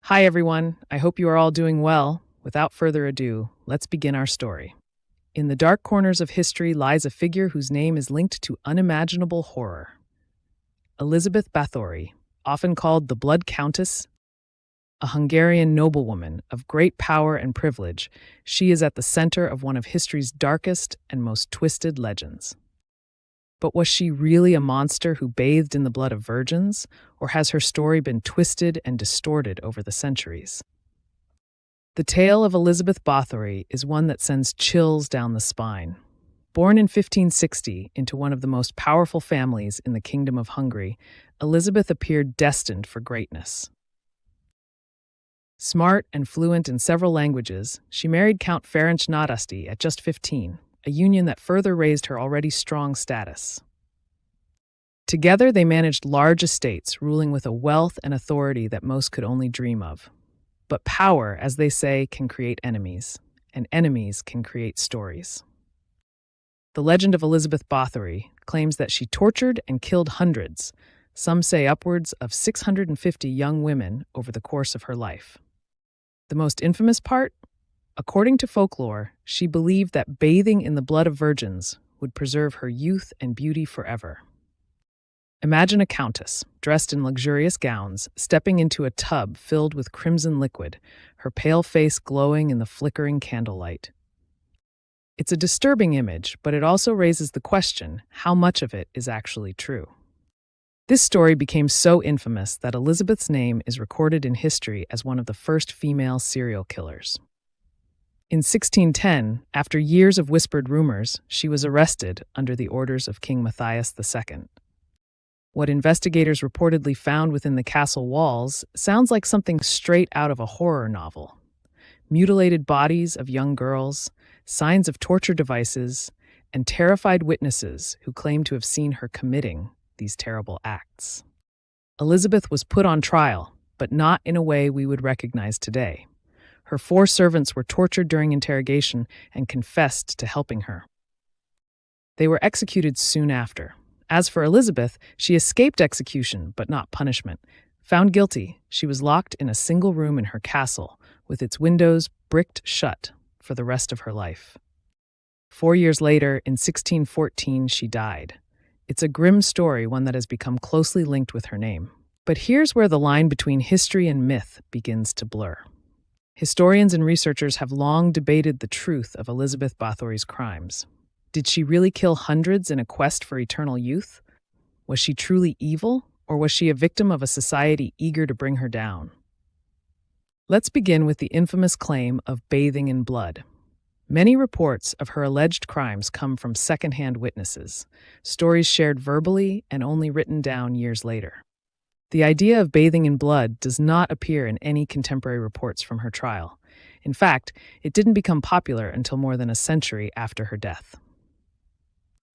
Hi, everyone. I hope you are all doing well. Without further ado, let's begin our story. In the dark corners of history lies a figure whose name is linked to unimaginable horror. Elizabeth Báthory, often called the Blood Countess, a Hungarian noblewoman of great power and privilege, she is at the center of one of history's darkest and most twisted legends. But was she really a monster who bathed in the blood of virgins, or has her story been twisted and distorted over the centuries? The tale of Elizabeth Báthory is one that sends chills down the spine. Born in 1560 into one of the most powerful families in the Kingdom of Hungary, Elizabeth appeared destined for greatness. Smart and fluent in several languages, she married Count Ferenc Nadasdy at just 15, a union that further raised her already strong status. Together, they managed large estates, ruling with a wealth and authority that most could only dream of. But power, as they say, can create enemies, and enemies can create stories. The legend of Elizabeth Báthory claims that she tortured and killed hundreds, some say upwards of 650 young women over the course of her life. The most infamous part? According to folklore, she believed that bathing in the blood of virgins would preserve her youth and beauty forever. Imagine a countess, dressed in luxurious gowns, stepping into a tub filled with crimson liquid, her pale face glowing in the flickering candlelight. It's a disturbing image, but it also raises the question, how much of it is actually true? This story became so infamous that Elizabeth's name is recorded in history as one of the first female serial killers. In 1610, after years of whispered rumors, she was arrested under the orders of King Matthias II. What investigators reportedly found within the castle walls sounds like something straight out of a horror novel. Mutilated bodies of young girls, signs of torture devices, and terrified witnesses who claimed to have seen her committing these terrible acts. Elizabeth was put on trial, but not in a way we would recognize today. Her 4 servants were tortured during interrogation and confessed to helping her. They were executed soon after. As for Elizabeth, she escaped execution, but not punishment. Found guilty, she was locked in a single room in her castle, with its windows bricked shut for the rest of her life. 4 years later, in 1614, she died. It's a grim story, one that has become closely linked with her name. But here's where the line between history and myth begins to blur. Historians and researchers have long debated the truth of Elizabeth Báthory's crimes. Did she really kill hundreds in a quest for eternal youth? Was she truly evil, or was she a victim of a society eager to bring her down? Let's begin with the infamous claim of bathing in blood. Many reports of her alleged crimes come from secondhand witnesses, stories shared verbally and only written down years later. The idea of bathing in blood does not appear in any contemporary reports from her trial. In fact, it didn't become popular until more than a century after her death.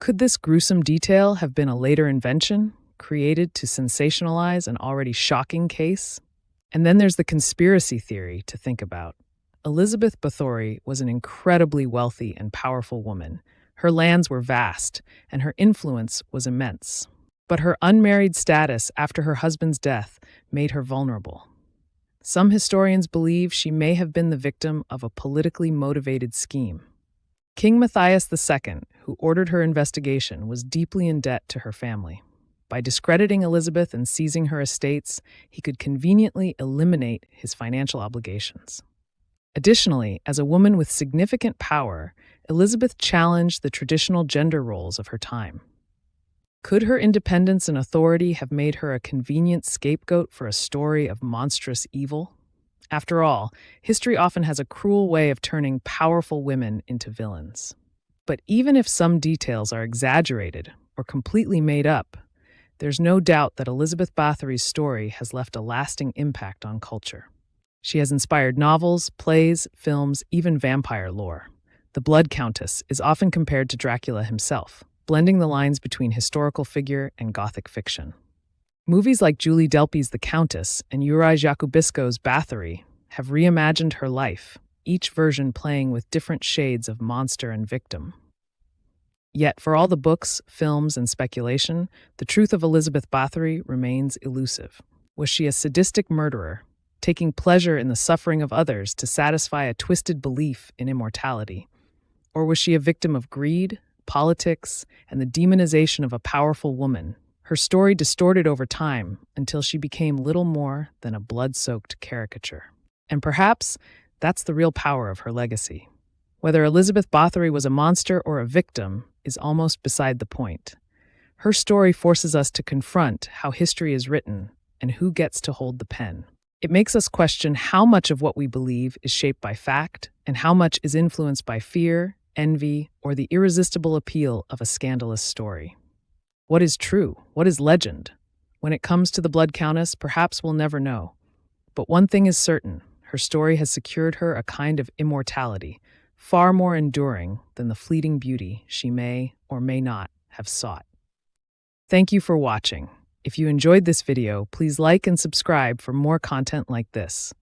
Could this gruesome detail have been a later invention, created to sensationalize an already shocking case? And then there's the conspiracy theory to think about. Elizabeth Báthory was an incredibly wealthy and powerful woman. Her lands were vast, and her influence was immense. But her unmarried status after her husband's death made her vulnerable. Some historians believe she may have been the victim of a politically motivated scheme. King Matthias II, who ordered her investigation, was deeply in debt to her family. By discrediting Elizabeth and seizing her estates, he could conveniently eliminate his financial obligations. Additionally, as a woman with significant power, Elizabeth challenged the traditional gender roles of her time. Could her independence and authority have made her a convenient scapegoat for a story of monstrous evil? After all, history often has a cruel way of turning powerful women into villains. But even if some details are exaggerated or completely made up, there's no doubt that Elizabeth Báthory's story has left a lasting impact on culture. She has inspired novels, plays, films, even vampire lore. The Blood Countess is often compared to Dracula himself, blending the lines between historical figure and Gothic fiction. Movies like Julie Delpy's The Countess and Juraj Jakubisco's Báthory have reimagined her life, each version playing with different shades of monster and victim. Yet, for all the books, films, and speculation, the truth of Elizabeth Báthory remains elusive. Was she a sadistic murderer, taking pleasure in the suffering of others to satisfy a twisted belief in immortality? Or was she a victim of greed, politics, and the demonization of a powerful woman? Her story distorted over time until she became little more than a blood-soaked caricature. And perhaps that's the real power of her legacy. Whether Elizabeth Báthory was a monster or a victim is almost beside the point. Her story forces us to confront how history is written and who gets to hold the pen. It makes us question how much of what we believe is shaped by fact and how much is influenced by fear, envy, or the irresistible appeal of a scandalous story. What is true? What is legend? When it comes to the Blood Countess, perhaps we'll never know. But one thing is certain, her story has secured her a kind of immortality, far more enduring than the fleeting beauty she may or may not have sought. Thank you for watching. If you enjoyed this video, please like and subscribe for more content like this.